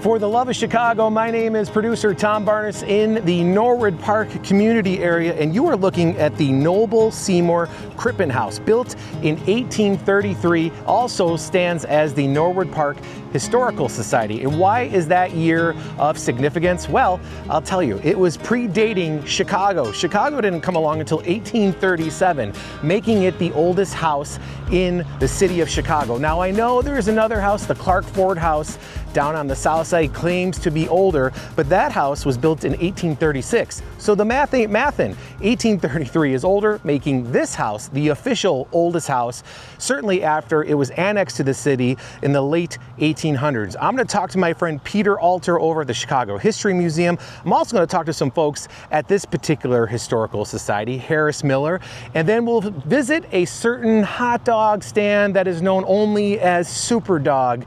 For the love of Chicago, my name is producer Tom Barnes in the Norwood Park community area, and you are looking at the Noble Seymour Crippen House, built in 1833, also stands as the Norwood Park Historical Society. And why is that year of significance? Well, I'll tell you, it was predating Chicago. Chicago didn't come along until 1837, making it the oldest house in the city of Chicago. Now, I know there's another house, the Clark Ford House, down on the south side, claims to be older, but that house was built in 1836. So the math ain't mathin'. 1833 is older, making this house the official oldest house, certainly after it was annexed to the city in the late 1800s. I'm gonna talk to my friend Peter Alter over at the Chicago History Museum. I'm also gonna talk to some folks at this particular historical society, Harris Miller, and then we'll visit a certain hot dog stand that is known only as Superdawg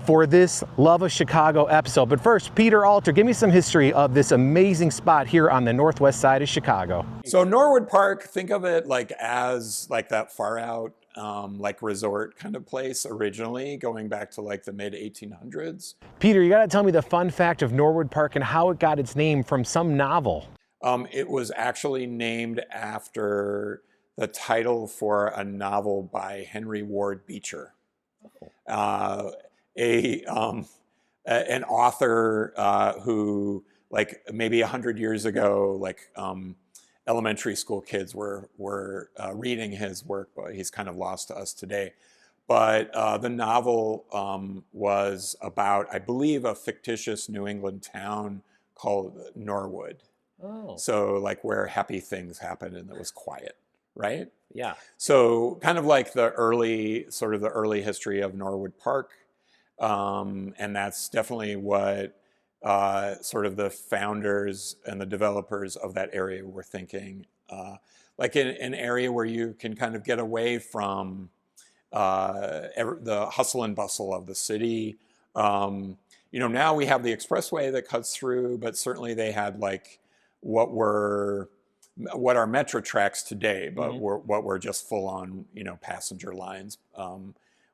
for this Love of Chicago episode. But first, Peter Alter, give me some history of this amazing spot here on the northwest side of Chicago. So Norwood Park, think of it like as like that far out like resort kind of place originally, going back to like the mid 1800s. Peter, you gotta tell me the fun fact of Norwood Park and how it got its name from some novel. It was actually named after the title for a novel by Henry Ward Beecher. An author who, like maybe 100 years ago, like elementary school kids were reading his work, but he's kind of lost to us today. But the novel was about, I believe, a fictitious New England town called Norwood. Oh. So like where happy things happened and it was quiet, right? Yeah. So kind of like the early history of Norwood Park. And that's definitely what sort of the founders and the developers of that area were thinking. Like in an area where you can kind of get away from the hustle and bustle of the city. You know, now we have the expressway that cuts through, but certainly they had like what are metro tracks today, but what were just full on, you know, passenger lines.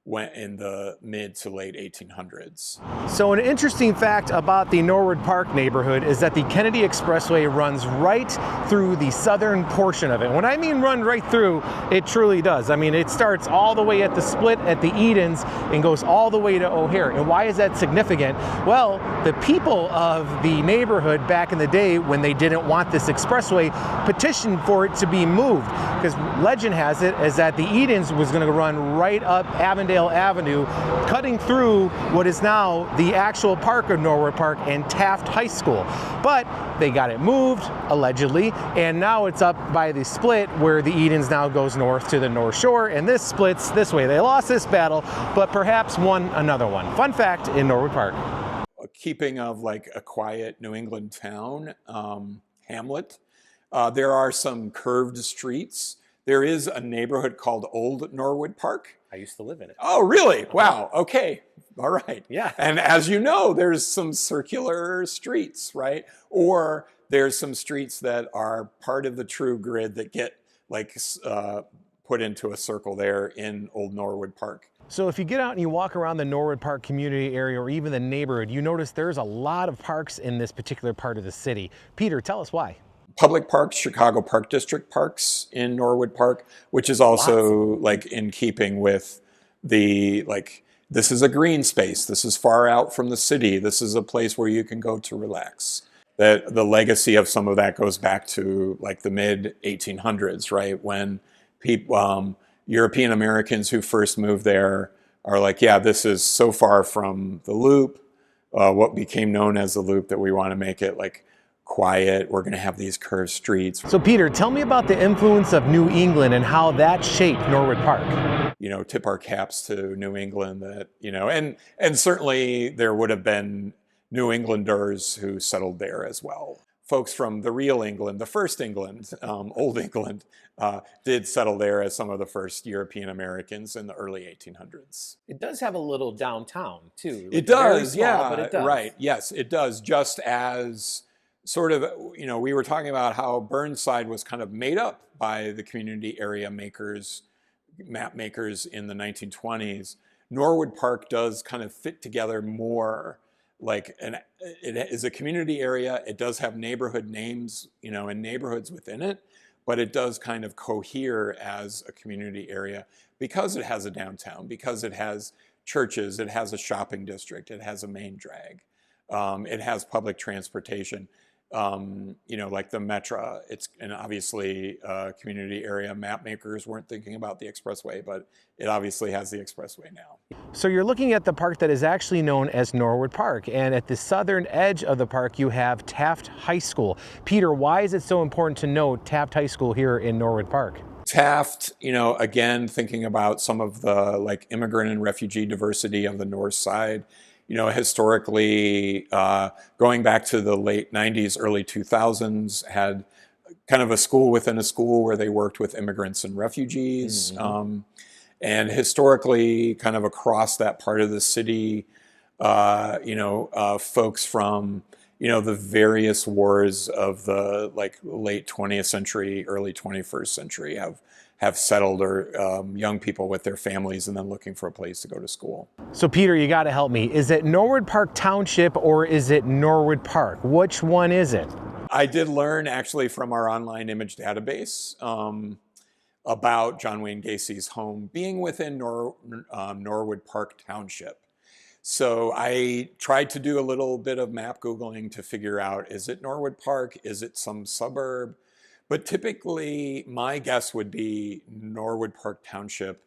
Went in the mid to late 1800s. So an interesting fact about the Norwood Park neighborhood is that the Kennedy Expressway runs right through the southern portion of it. When I mean run right through, it truly does. I mean, it starts all the way at the split at the Edens and goes all the way to O'Hare. And why is that significant? Well, the people of the neighborhood back in the day, when they didn't want this expressway, petitioned for it to be moved. Because legend has it is that the Edens was going to run right up Avondale Avenue, cutting through what is now the actual park of Norwood Park and Taft High School. But they got it moved, allegedly, and now it's up by the split where the Edens now goes north to the North Shore, and this splits this way. They lost this battle, but perhaps won another one. Fun fact in Norwood Park. Keeping of like a quiet New England town, hamlet, there are some curved streets. There is a neighborhood called Old Norwood Park. I used to live in it. Oh, really? Wow. Okay. All right. Yeah. And as you know, there's some circular streets, right? Or there's some streets that are part of the true grid that get like put into a circle there in Old Norwood Park. So if you get out and you walk around the Norwood Park community area or even the neighborhood, you notice there's a lot of parks in this particular part of the city. Peter, tell us why. Public parks, Chicago Park District parks in Norwood Park, which is also like in keeping with the, like, this is a green space. This is far out from the city. This is a place where you can go to relax. That the legacy of some of that goes back to like the mid 1800s, right? When people, European Americans who first moved there are like, yeah, this is so far from the Loop, what became known as the Loop, that we want to make it like quiet. We're going to have these curved streets. So Peter, tell me about the influence of New England and how that shaped Norwood Park. You know, tip our caps to New England, that, you know, and certainly there would have been New Englanders who settled there as well. Folks from the real England, the first England, Old England, did settle there as some of the first European Americans in the early 1800s. It does have a little downtown too. It does, small, yeah, but it does. Right. Yes, it does. Just as sort of, you know, we were talking about how Burnside was kind of made up by the community area makers, map makers in the 1920s. Norwood Park does kind of fit together more it is a community area. It does have neighborhood names, and neighborhoods within it, but it does kind of cohere as a community area because it has a downtown, because it has churches, it has a shopping district, it has a main drag, it has public transportation. Like the Metra, it's and obviously a community area. Map makers weren't thinking about the expressway, but it obviously has the expressway now. So you're looking at the park that is actually known as Norwood Park, and at the southern edge of the park you have Taft High School. Peter, why is it so important to know Taft High School here in Norwood Park? Taft, again, thinking about some of the immigrant and refugee diversity of the north side. Historically, going back to the late 90s, early 2000s, had kind of a school within a school where they worked with immigrants and refugees. Mm-hmm. And historically, kind of across that part of the city, folks from, the various wars of the late 20th century, early 21st century have settled, or young people with their families and then looking for a place to go to school. So Peter, you got to help me. Is it Norwood Park Township or is it Norwood Park? Which one is it? I did learn actually from our online image database about John Wayne Gacy's home being within Norwood Park Township. So I tried to do a little bit of map Googling to figure out, is it Norwood Park? Is it some suburb? But typically, my guess would be Norwood Park Township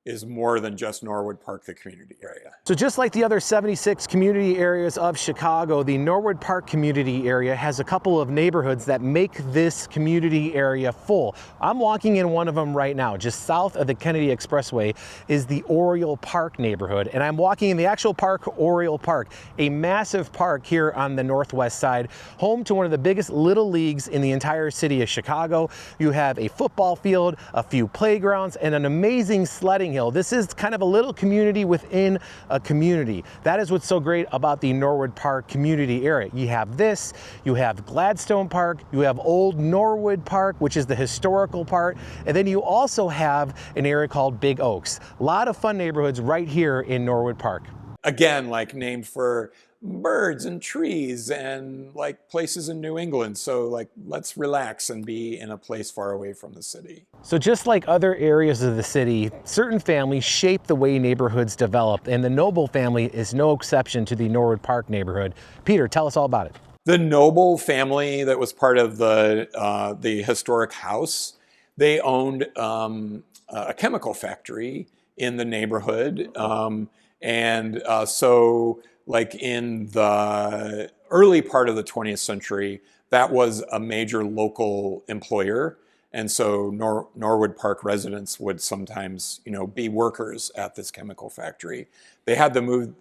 is more than just Norwood Park, the community area. So just like the other 76 community areas of Chicago, the Norwood Park community area has a couple of neighborhoods that make this community area full. I'm walking in one of them right now. Just south of the Kennedy Expressway is the Oriole Park neighborhood, and I'm walking in the actual park, Oriole Park, a massive park here on the northwest side, home to one of the biggest little leagues in the entire city of Chicago. You have a football field, a few playgrounds, and an amazing sledding hill. This is kind of a little community within a community. That is what's so great about the Norwood Park community area. You have this, you have Gladstone Park, you have Old Norwood Park, which is the historical part, and then you also have an area called Big Oaks. A lot of fun neighborhoods right here in Norwood Park. Again, named for birds and trees and places in New England. So let's relax and be in a place far away from the city. So just like other areas of the city, certain families shape the way neighborhoods develop, and the Noble family is no exception to the Norwood Park neighborhood. Peter, tell us all about it. The Noble family that was part of the historic house, they owned a chemical factory in the neighborhood. So in the early part of the 20th century, that was a major local employer. And so Norwood Park residents would sometimes, be workers at this chemical factory. They had to move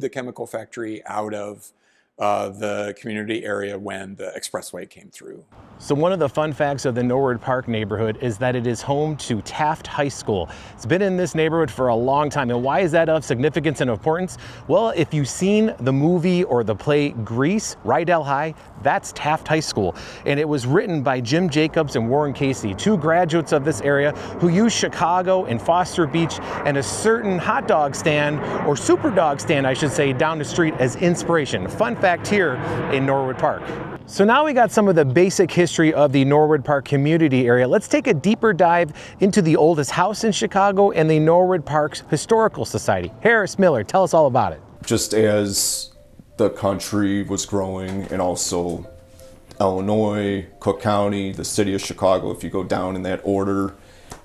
the chemical factory out of the community area when the expressway came through. So one of the fun facts of the Norwood Park neighborhood is that it is home to Taft High School. It's been in this neighborhood for a long time. And why is that of significance and importance? Well, if you've seen the movie or the play Grease, Rydell High, that's Taft High School. And it was written by Jim Jacobs and Warren Casey, two graduates of this area who used Chicago and Foster Beach and a certain hot dog stand, or Superdawg stand, I should say, down the street as inspiration. Fun fact here in Norwood Park. So now we got some of the basic history of the Norwood Park community area. Let's take a deeper dive into the oldest house in Chicago and the Norwood Park's Historical Society. Harris Miller, tell us all about it. Just as the country was growing, and also Illinois, Cook County, the city of Chicago, if you go down in that order,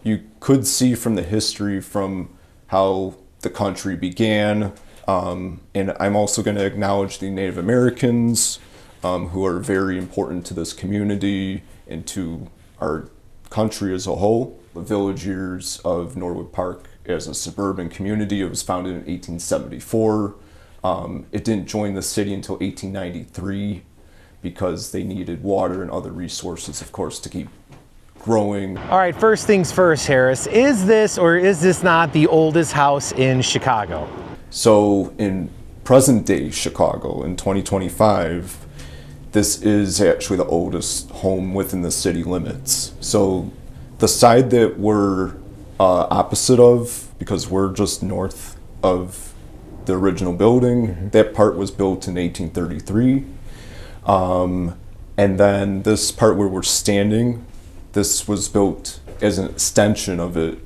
you could see from the history from how the country began. And I'm also going to acknowledge the Native Americans, who are very important to this community and to our country as a whole. The village years of Norwood Park as a suburban community, it was founded in 1874. It didn't join the city until 1893 because they needed water and other resources, of course, to keep growing. All right, first things first, Harris. Is this or is this not the oldest house in Chicago? So in present day Chicago in 2025, this is actually the oldest home within the city limits. So the side that we're opposite of, because we're just north of the original building. That part was built in 1833. And then this part where we're standing, this was built as an extension of it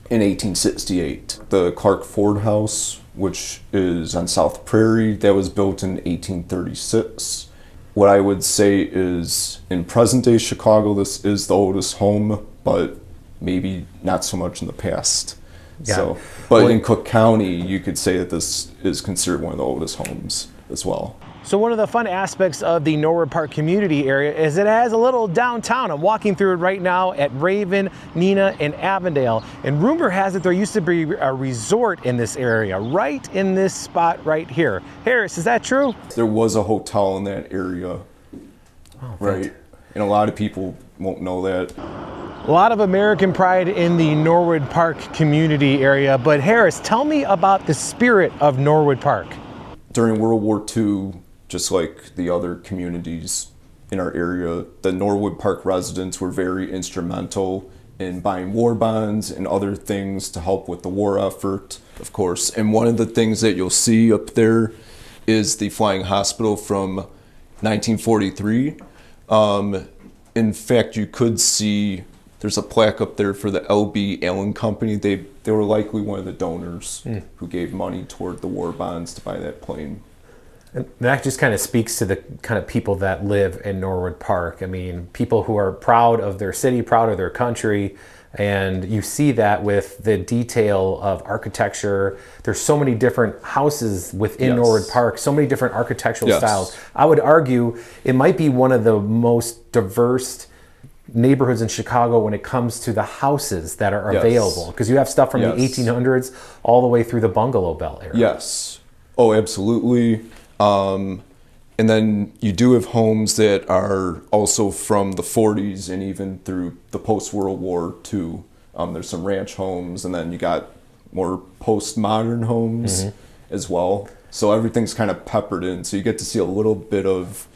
in 1868. The Clark Ford House, which is on South Prairie, that was built in 1836. What I would say is, in present day Chicago, this is the oldest home, but maybe not so much in the past. Yeah. So, but in Cook County, you could say that this is considered one of the oldest homes as well. So one of the fun aspects of the Norwood Park community area is it has a little downtown. I'm walking through it right now at Raven, Neenah, and Avondale. And rumor has it there used to be a resort in this area, right in this spot right here. Harris, is that true? There was a hotel in that area, right? And a lot of people won't know that. A lot of American pride in the Norwood Park community area. But Harris, tell me about the spirit of Norwood Park. During World War II, just like the other communities in our area, the Norwood Park residents were very instrumental in buying war bonds and other things to help with the war effort, of course. And one of the things that you'll see up there is the Flying Hospital from 1943. In fact, you could see there's a plaque up there for the L.B. Allen Company. They were likely one of the donors who gave money toward the war bonds to buy that plane. And that just kind of speaks to the kind of people that live in Norwood Park. I mean, people who are proud of their city, proud of their country, and you see that with the detail of architecture. There's so many different houses within Norwood Park, so many different architectural styles. I would argue it might be one of the most diverse neighborhoods in Chicago when it comes to the houses that are available, because you have stuff from the 1800s all the way through the Bungalow Belt era. Yes. Oh, absolutely. And then you do have homes that are also from the 40s and even through the post-World War II. There's some ranch homes, and then you got more post-modern homes as well. So everything's kind of peppered in. So you get to see a little bit of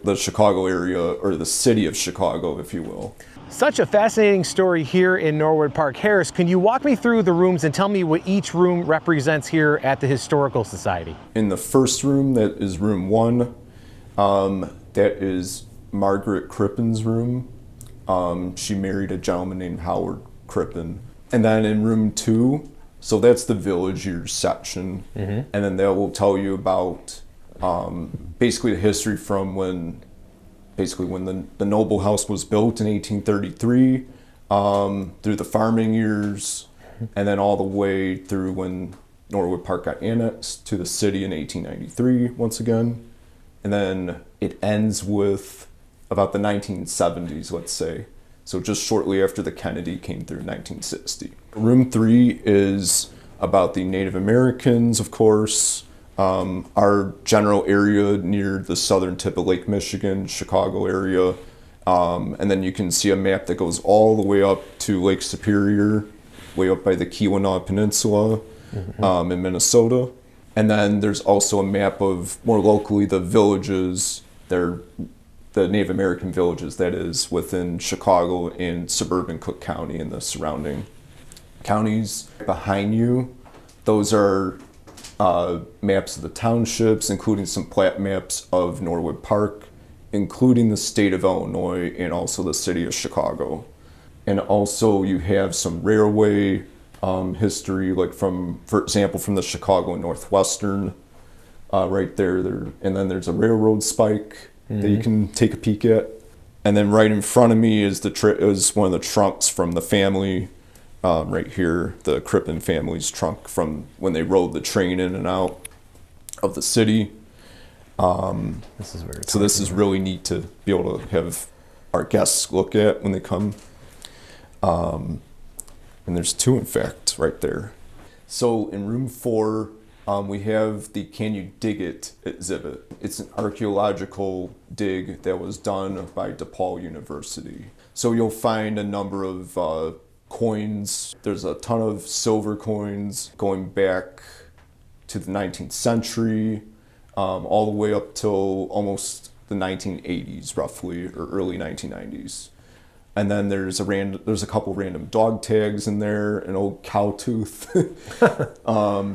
the Chicago area, or the city of Chicago, if you will. Such a fascinating story here in Norwood Park. Harris, can you walk me through the rooms and tell me what each room represents here at the Historical Society? In the first room, that is room 1, that is Margaret Crippen's room. She married a gentleman named Howard Crippen. And then in room 2, so that's the village years section. And then that will tell you about basically the history from when the Noble House was built in 1833, through the farming years, and then all the way through when Norwood Park got annexed to the city in 1893 once again. And then it ends with about the 1970s, let's say. So just shortly after the Kennedy came through in 1960. Room 3 is about the Native Americans, of course. Our general area near the southern tip of Lake Michigan, Chicago area. And then you can see a map that goes all the way up to Lake Superior, way up by the Keweenaw Peninsula in Minnesota. And then there's also a map of, more locally, the villages, the Native American villages, that is, within Chicago and suburban Cook County and the surrounding counties. Behind you, those are maps of the townships, including some plat maps of Norwood Park, including the state of Illinois and also the city of Chicago. And also you have some railway history, like from, for example, from the Chicago and Northwestern, right there. And then there's a railroad spike that you can take a peek at. And then right in front of me is is one of the trunks from the family. Right here, the Crippen family's trunk from when they rode the train in and out of the city. This is very so this is really neat to be able to have our guests look at when they come. And there's 2, in fact, right there. So in room 4, we have the Can You Dig It exhibit. It's an archaeological dig that was done by DePaul University. So you'll find a number of coins. There's a ton of silver coins going back to the 19th century, all the way up till almost the 1980s, roughly, or early 1990s. And then there's a couple random dog tags in there, an old cow tooth,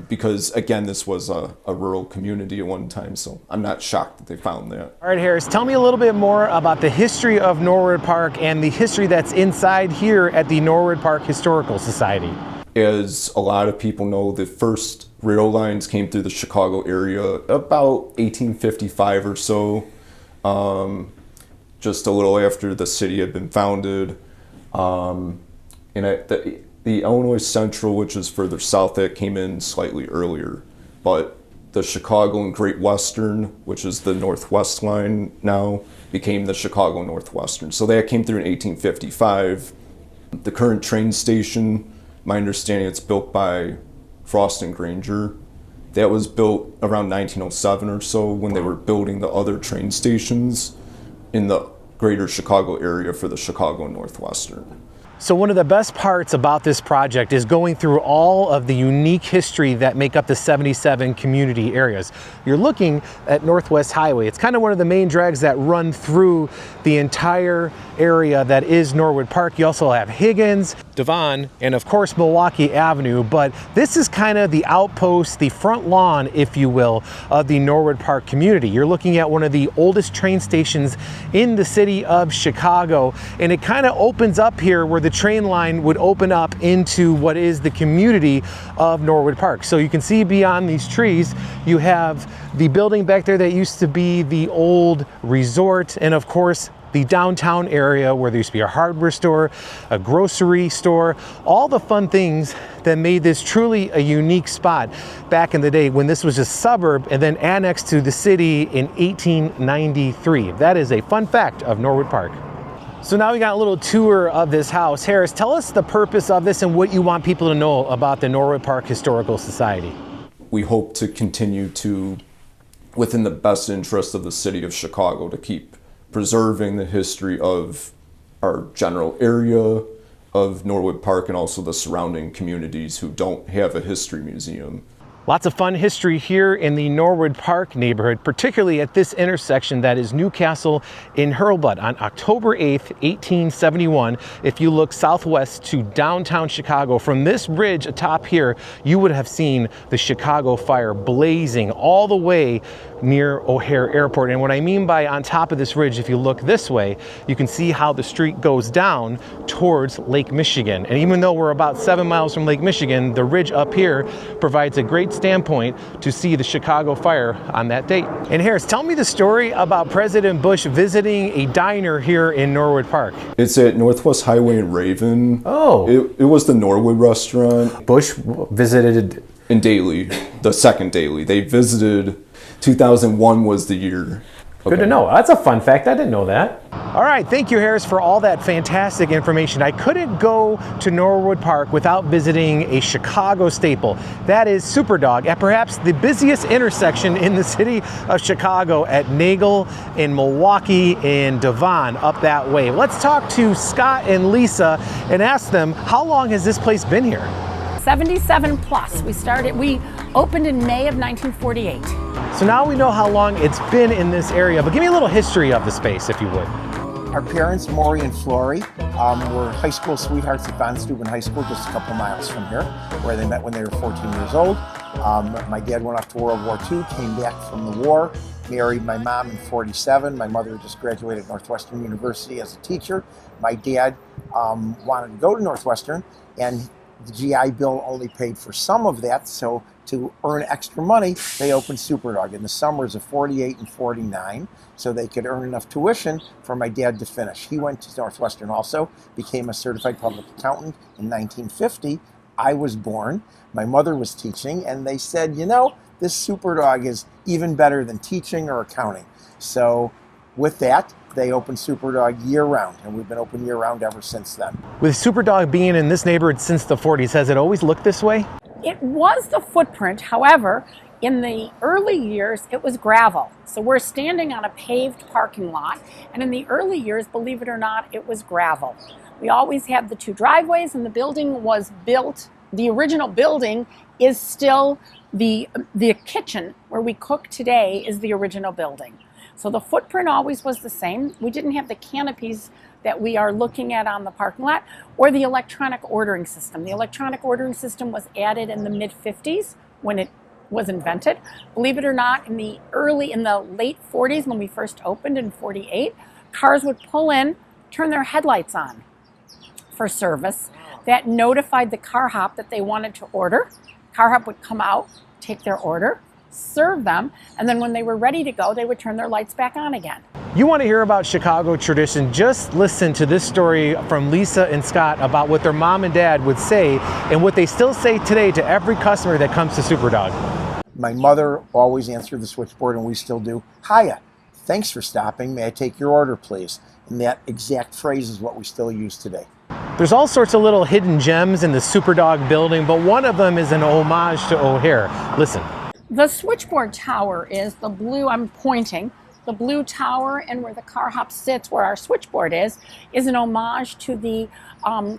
because again, this was a rural community at one time, so I'm not shocked that they found that. All right, Harris, tell me a little bit more about the history of Norwood Park and the history that's inside here at the Norwood Park Historical Society. As a lot of people know, the first rail lines came through the Chicago area about 1855 or so. Just a little after the city had been founded. And the Illinois Central, which is further south, that came in slightly earlier. But the Chicago and Great Western, which is the Northwest line now, became the Chicago Northwestern. So that came through in 1855. The current train station, my understanding, it's built by Frost and Granger. That was built around 1907 or so when they were building the other train stations in the greater Chicago area for the Chicago Northwestern. So one of the best parts about this project is going through all of the unique history that make up the 77 community areas. You're looking at Northwest Highway. It's kind of one of the main drags that run through the entire area that is Norwood Park. You also have Higgins, Devon, and of course Milwaukee Avenue, but this is kind of the outpost, the front lawn, if you will, of the Norwood Park community. You're looking at one of the oldest train stations in the city of Chicago, and it kind of opens up here where the train line would open up into what is the community of Norwood Park. So you can see beyond these trees, you have the building back there that used to be the old resort, and of course the downtown area where there used to be a hardware store, a grocery store, all the fun things that made this truly a unique spot back in the day when this was a suburb and then annexed to the city in 1893. That is a fun fact of Norwood Park. So now we got a little tour of this house. Harris, tell us the purpose of this and what you want people to know about the Norwood Park Historical Society. We hope to continue to, within the best interest of the city of Chicago, to keep preserving the history of our general area of Norwood Park and also the surrounding communities who don't have a history museum. Lots of fun history here in the Norwood Park neighborhood, particularly at this intersection that is Newcastle in Hurlbut on October 8th, 1871. If you look southwest to downtown Chicago, from this bridge atop here, you would have seen the Chicago fire blazing all the way near O'Hare Airport. And what I mean by on top of this ridge, if you look this way, you can see how the street goes down towards Lake Michigan. And even though we're about 7 miles from Lake Michigan, the ridge up here provides a great standpoint to see the Chicago fire on that date. And Harris, tell me the story about President Bush visiting a diner here in Norwood Park. It's at Northwest Highway in Raven. Oh. It was the Norwood restaurant. Bush visited in Daly, the second Daly. They visited, 2001 was the year. Good to know. That's a fun fact. I didn't know that. All right. Thank you, Harris, for all that fantastic information. I couldn't go to Norwood Park without visiting a Chicago staple. That is Superdawg at perhaps the busiest intersection in the city of Chicago at Nagel and Milwaukee and Devon up that way. Let's talk to Scott and Lisa and ask them, how long has this place been here? 77 plus. We opened in May of 1948. So now we know how long it's been in this area, but give me a little history of the space, if you would. Our parents, Maury and Flory, were high school sweethearts at Von Steuben High School, just a couple miles from here, where they met when they were 14 years old. My dad went off to World War II, came back from the war, married my mom in 47. My mother just graduated at Northwestern University as a teacher. My dad wanted to go to Northwestern, and the GI Bill only paid for some of that, so to earn extra money, they opened Superdawg in the summers of 48 and 49, so they could earn enough tuition for my dad to finish. He went to Northwestern also, became a certified public accountant in 1950. I was born, my mother was teaching, and they said, you know, this Superdawg is even better than teaching or accounting. So with that, they opened Superdawg year-round, and we've been open year-round ever since then. With Superdawg being in this neighborhood since the 40s, has it always looked this way? It was the footprint. However, in the early years, it was gravel. So we're standing on a paved parking lot, and in the early years, believe it or not, it was gravel. We always had the two driveways, and the building was built. The original building is still the kitchen where we cook today is the original building. So the footprint always was the same. We didn't have the canopies that we are looking at on the parking lot, or the electronic ordering system. The electronic ordering system was added in the mid-50s when it was invented. Believe it or not, in the late 40s, when we first opened in 48, cars would pull in, turn their headlights on for service. That notified the car hop that they wanted to order. Car hop would come out, take their order, serve them, and then when they were ready to go, they would turn their lights back on again. You want to hear about Chicago tradition? Just listen to this story from Lisa and Scott about what their mom and dad would say and what they still say today to every customer that comes to Superdawg. My mother always answered the switchboard, and we still do. Hiya, thanks for stopping. May I take your order, please? And that exact phrase is what we still use today. There's all sorts of little hidden gems in the Superdawg building, but one of them is an homage to O'Hare. Listen. The switchboard tower is the blue, I'm pointing, the blue tower, and where the car hop sits, where our switchboard is an homage to the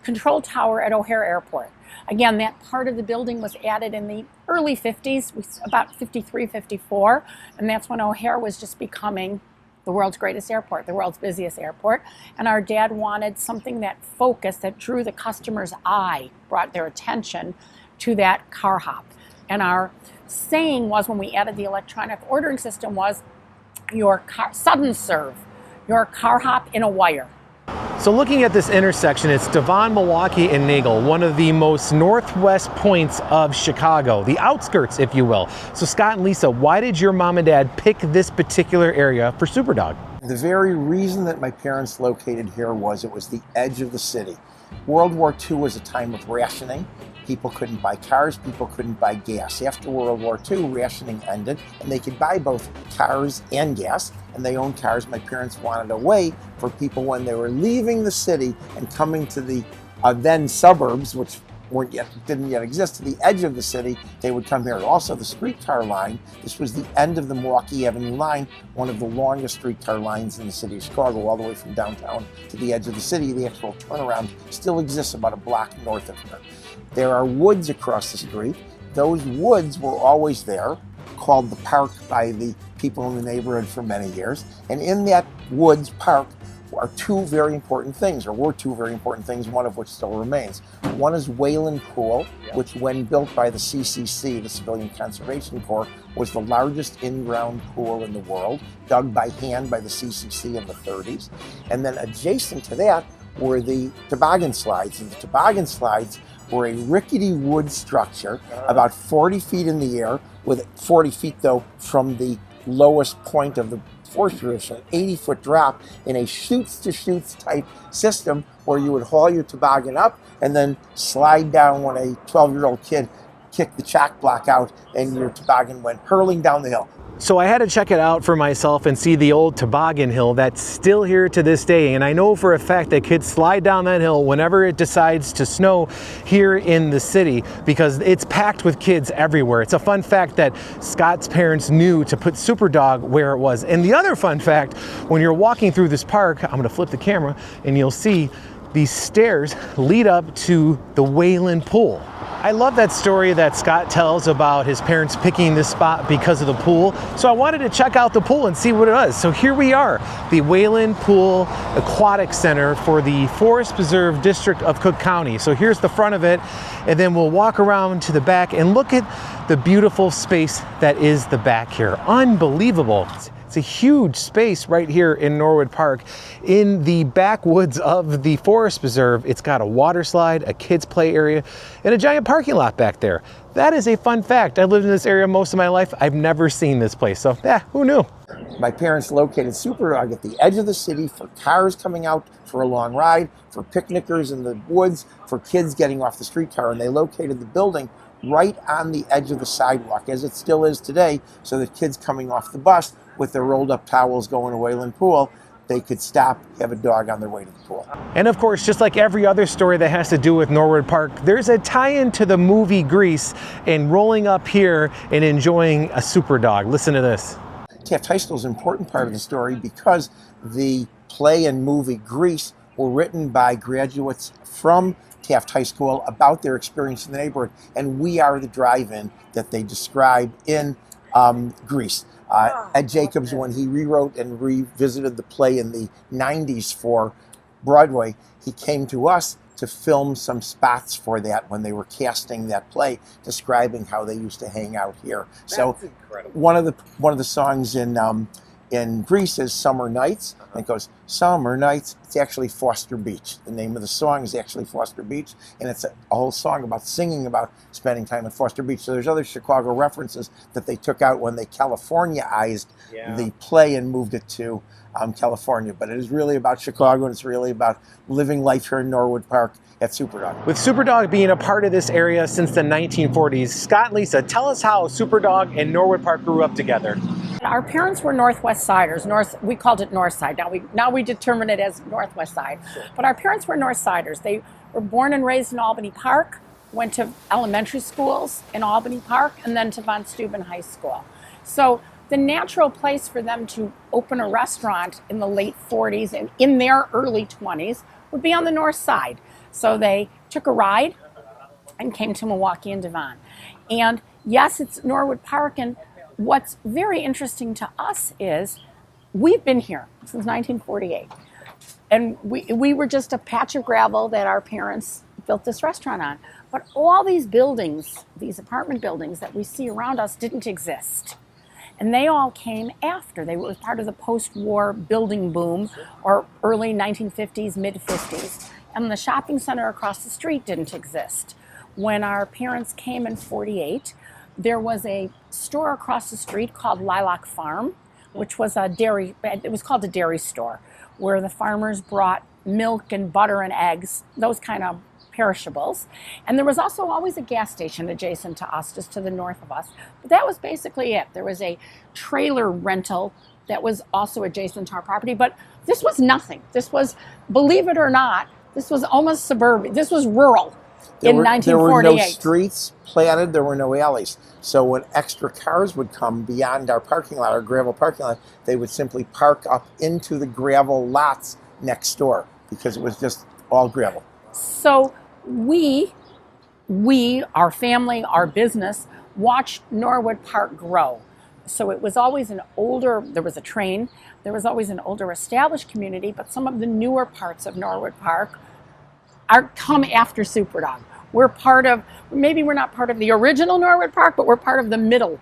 control tower at O'Hare Airport. Again, that part of the building was added in the early 50s, about 53, 54, and that's when O'Hare was just becoming the world's greatest airport, the world's busiest airport. And our dad wanted something that focused, that drew the customer's eye, brought their attention to that car hop. And our saying was, when we added the electronic ordering system, was your car, sudden serve, your car hop in a wire. So looking at this intersection, it's Devon, Milwaukee, and Nagle, one of the most northwest points of Chicago, the outskirts, if you will. So Scott and Lisa, why did your mom and dad pick this particular area for Superdawg? The very reason that my parents located here was it was the edge of the city. World War II was a time of rationing. People couldn't buy cars, people couldn't buy gas. After World War II, rationing ended, and they could buy both cars and gas, and they owned cars. My parents wanted a way for people, when they were leaving the city and coming to the then suburbs, which didn't yet exist, to the edge of the city, they would come here. Also, the streetcar line, this was the end of the Milwaukee Avenue line, one of the longest streetcar lines in the city of Chicago, all the way from downtown to the edge of the city. The actual turnaround still exists about a block north of here. There are woods across the street. Those woods were always there, called the park by the people in the neighborhood for many years. And in that woods park are two very important things, or were two very important things, one of which still remains. One is Wayland Pool, which, when built by the CCC, the Civilian Conservation Corps, was the largest in-ground pool in the world, dug by hand by the CCC in the 30s. And then adjacent to that were the toboggan slides. And the toboggan slides were a rickety wood structure about 40 feet in the air, with 40 feet, though, from the lowest point of the force tradition, 80-foot drop in a chutes-to-chutes type system, where you would haul your toboggan up and then slide down when a 12-year-old kid kicked the chalk block out and your toboggan went hurling down the hill. So I had to check it out for myself and see the old toboggan hill that's still here to this day. And I know for a fact that kids slide down that hill whenever it decides to snow here in the city, because it's packed with kids everywhere. It's a fun fact that Scott's parents knew to put Superdawg where it was. And the other fun fact, when you're walking through this park, I'm gonna flip the camera and you'll see these stairs lead up to the Wayland Pool. I love that story that Scott tells about his parents picking this spot because of the pool. So I wanted to check out the pool and see what it was. So here we are, the Wayland Pool Aquatic Center for the Forest Preserve District of Cook County. So here's the front of it, and then we'll walk around to the back and look at the beautiful space that is the back here. Unbelievable. It's a huge space right here in Norwood Park in the backwoods of the Forest Preserve. It's got a water slide, a kids play area, and a giant parking lot back there. That is a fun fact. I've lived in this area most of my life. I've never seen this place, so who knew? My parents located Superdawg at the edge of the city for cars coming out for a long ride, for picnickers in the woods, for kids getting off the streetcar, and they located the building right on the edge of the sidewalk, as it still is today, so that kids coming off the bus with their rolled up towels going to Wayland Pool, they could stop, have a dog on their way to the pool. And of course, just like every other story that has to do with Norwood Park, there's a tie-in to the movie Grease and rolling up here and enjoying a Superdawg. Listen to this. Taft High School is an important part of the story because the play and movie Grease were written by graduates from Taft High School about their experience in the neighborhood, and we are the drive-in that they describe in Grease. Ed Jacobs, when he rewrote and revisited the play in the 90s for Broadway, he came to us to film some spots for that when they were casting that play, describing how they used to hang out here. So one of the songs in Greece is Summer Nights, and it goes, Summer Nights. It's actually Foster Beach. The name of the song is actually Foster Beach, and it's a whole song about singing about spending time at Foster Beach. So there's other Chicago references that they took out when they Californiaized the play and moved it to California. But it is really about Chicago, and it's really about living life here in Norwood Park at Superdawg. With Superdawg being a part of this area since the 1940s, Scott and Lisa, tell us how Superdawg and Norwood Park grew up together. Our parents were Northwest Siders. We called it North Side. Now we determine it as Northwest Side. But our parents were North Siders. They were born and raised in Albany Park, went to elementary schools in Albany Park, and then to Von Steuben High School. So the natural place for them to open a restaurant in the late 40s and in their early 20s would be on the north side. So they took a ride and came to Milwaukee and Devon. And yes, it's Norwood Park, and what's very interesting to us is we've been here since 1948. And we were just a patch of gravel that our parents built this restaurant on. But all these buildings, these apartment buildings that we see around us didn't exist. And they all came after. They were part of the post-war building boom, or early 1950s, mid-50s. And the shopping center across the street didn't exist. When our parents came in 48, there was a store across the street called Lilac Farm, which was a dairy, it was called a dairy store, where the farmers brought milk and butter and eggs, those kind of perishables. And there was also always a gas station adjacent to us, just to the north of us. But that was basically it. There was a trailer rental that was also adjacent to our property, but this was nothing. This was, believe it or not, this was almost suburban. This was rural. In 1948. There were no streets platted, there were no alleys. So when extra cars would come beyond our parking lot, our gravel parking lot, they would simply park up into the gravel lots next door because it was just all gravel. So we, our family, our business, watched Norwood Park grow. So it was always there was a train, there was always an older established community, but some of the newer parts of Norwood Park come after Superdawg. We're part of, maybe we're not part of the original Norwood Park, but we're part of the middle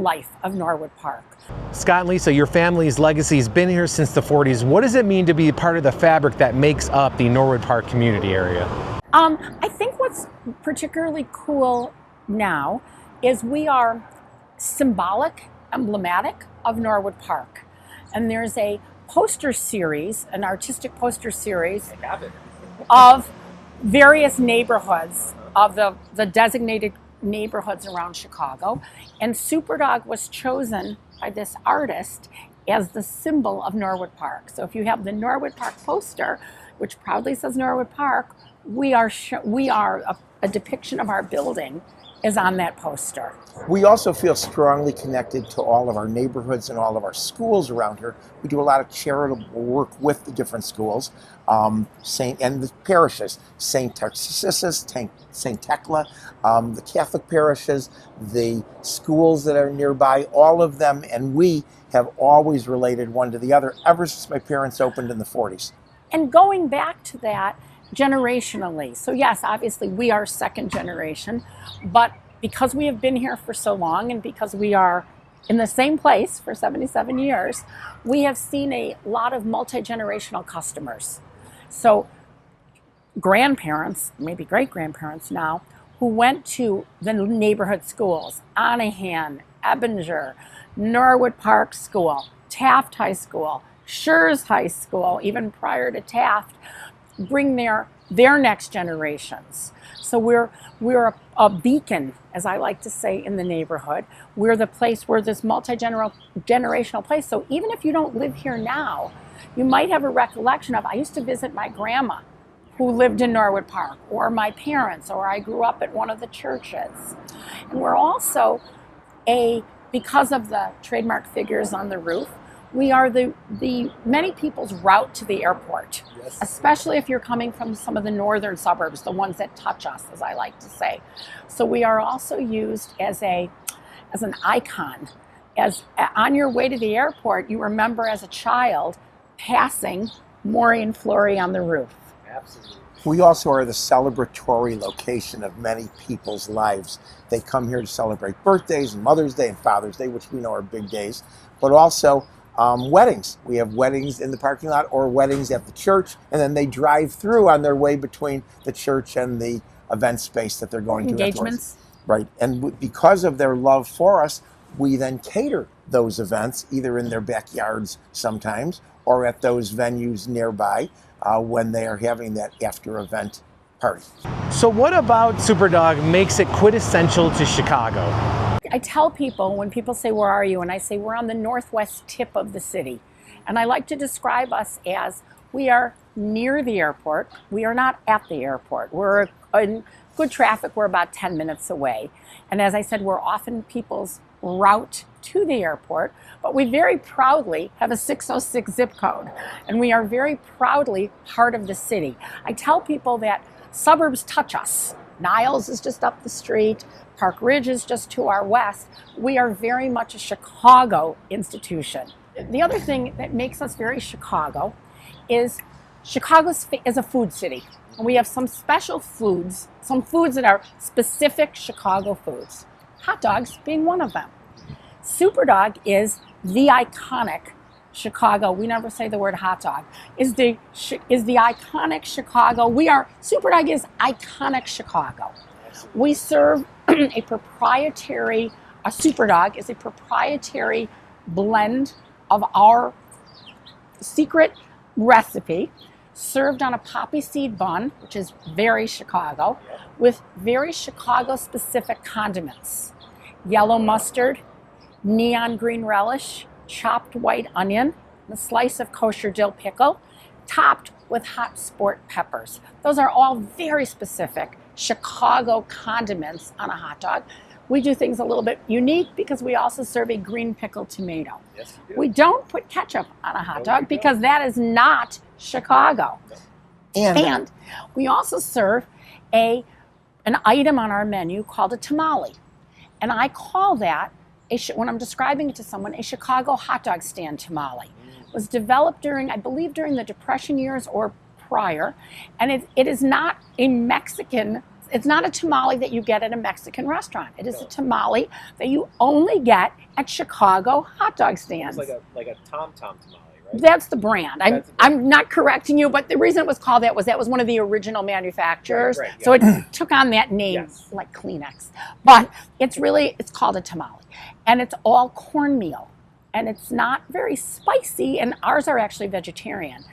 life of Norwood Park. Scott and Lisa, your family's legacy has been here since the 40s. What does it mean to be part of the fabric that makes up the Norwood Park community area? I think what's particularly cool now is we are symbolic, emblematic of Norwood Park. And there's a poster series, an artistic poster series of various neighborhoods, of the designated neighborhoods around Chicago. And Superdawg was chosen by this artist as the symbol of Norwood Park. So if you have the Norwood Park poster, which proudly says Norwood Park, we are a depiction of our building is on that poster. We also feel strongly connected to all of our neighborhoods and all of our schools around here. We do a lot of charitable work with the different schools, and the parishes, St. Tarcissus, St. Tekla, the Catholic parishes, the schools that are nearby, all of them, and we have always related one to the other ever since my parents opened in the 40s. And going back to that, generationally. So yes, obviously we are second generation, but because we have been here for so long and because we are in the same place for 77 years, we have seen a lot of multi-generational customers. So grandparents, maybe great-grandparents now, who went to the neighborhood schools, Anahan, Ebbinger, Norwood Park School, Taft High School, Schurz High School, even prior to Taft, bring their next generations. So we're a beacon, as I like to say, in the neighborhood. We're the place, we're this multi-generational place. So even if you don't live here now, you might have a recollection of, I used to visit my grandma who lived in Norwood Park, or my parents, or I grew up at one of the churches. And we're also because of the trademark figures on the roof, we are the many people's route to the airport, yes. Especially if you're coming from some of the northern suburbs, the ones that touch us, as I like to say. So we are also used as an icon as on your way to the airport, you remember as a child passing Maury and Florey on the roof. Absolutely. We also are the celebratory location of many people's lives. They come here to celebrate birthdays and Mother's Day and Father's Day, which we know are big days, but also weddings. We have weddings in the parking lot or weddings at the church, and then they drive through on their way between the church and the event space that they're going to. Engagements. Right, and because of their love for us, we then cater those events either in their backyards sometimes or at those venues nearby when they are having that after event party. So what about Superdawg makes it quintessential to Chicago? I tell people, when people say, where are you? And I say, we're on the northwest tip of the city. And I like to describe us as we are near the airport. We are not at the airport. We're in good traffic. We're about 10 minutes away. And as I said, we're often people's route to the airport, but we very proudly have a 606 zip code. And we are very proudly part of the city. I tell people that suburbs touch us. Niles is just up the street. Park Ridge is just to our west. We are very much a Chicago institution. The other thing that makes us very Chicago is Chicago is a food city. And we have some special foods, some foods that are specific Chicago foods. Hot dogs being one of them. Superdawg is the iconic Chicago. We never say the word hot dog. Is the iconic Chicago. Superdawg is iconic Chicago. We serve a Superdawg is a proprietary blend of our secret recipe served on a poppy seed bun, which is very Chicago, with very Chicago specific condiments. Yellow mustard, neon green relish, chopped white onion, and a slice of kosher dill pickle, topped with hot sport peppers. Those are all very specific Chicago condiments on a hot dog. We do things a little bit unique because we also serve a green pickled tomato. Yes, you do. We don't put ketchup on a hot dog because that is not Chicago. And we also serve an item on our menu called a tamale. And I call that, when I'm describing it to someone, a Chicago hot dog stand tamale. It was developed during the Depression years or prior, and it is not a Mexican, it's not a tamale that you get at a Mexican restaurant. It is a tamale that you only get at Chicago hot dog stands. It's like a Tom Tom tamale, right? That's the brand. I'm not correcting you, but the reason it was called that was one of the original manufacturers. Right, yeah. So it took on that name, Yes. like Kleenex. But it's called a tamale. And it's all cornmeal. And it's not very spicy, and ours are actually vegetarian.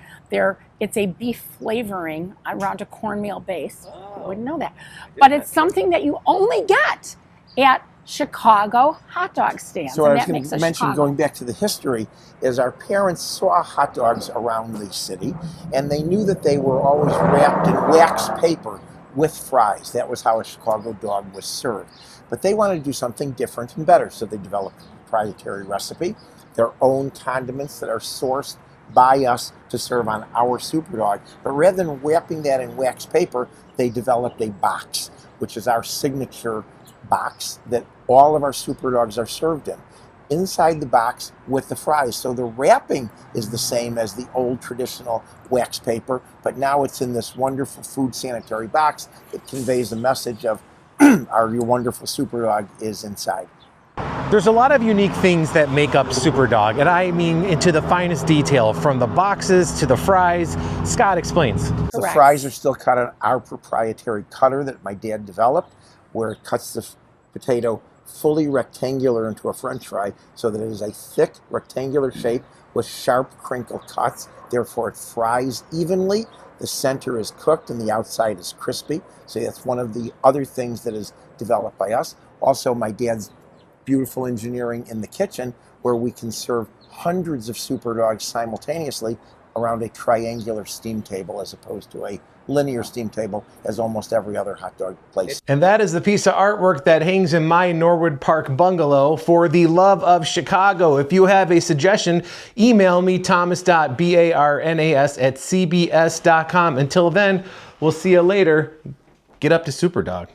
It's a beef flavoring around a cornmeal base. Oh. You wouldn't know that. But it's something that you only get at Chicago hot dog stands. So what and I was that going makes to us mention, Chicago. going back to the history, is our parents saw hot dogs around the city, and they knew that they were always wrapped in wax paper with fries. That was how a Chicago dog was served. But they wanted to do something different and better, so they developed a proprietary recipe, their own condiments that are sourced by us to serve on our Superdawg. But rather than wrapping that in wax paper, they developed a box, which is our signature box that all of our Superdawgs are served in. Inside the box with the fries. So the wrapping is the same as the old traditional wax paper, but now it's in this wonderful food sanitary box that conveys the message of your wonderful Superdawg is inside. There's a lot of unique things that make up Superdawg, and I mean into the finest detail, from the boxes to the fries. Scott explains. The Correct. fries are still cut on our proprietary cutter that my dad developed, where it cuts the potato fully rectangular into a french fry so that it is a thick rectangular shape with sharp crinkle cuts. Therefore it fries evenly. The center is cooked and the outside is crispy. So that's one of the other things that is developed by us. Also, my dad's beautiful engineering in the kitchen, where we can serve hundreds of Superdawgs simultaneously around a triangular steam table as opposed to a linear steam table as almost every other hot dog place. And that is the piece of artwork that hangs in my Norwood Park bungalow for the love of Chicago. If you have a suggestion, email me thomas.barnas@cbs.com. Until then, we'll see you later. Get up to Superdawg.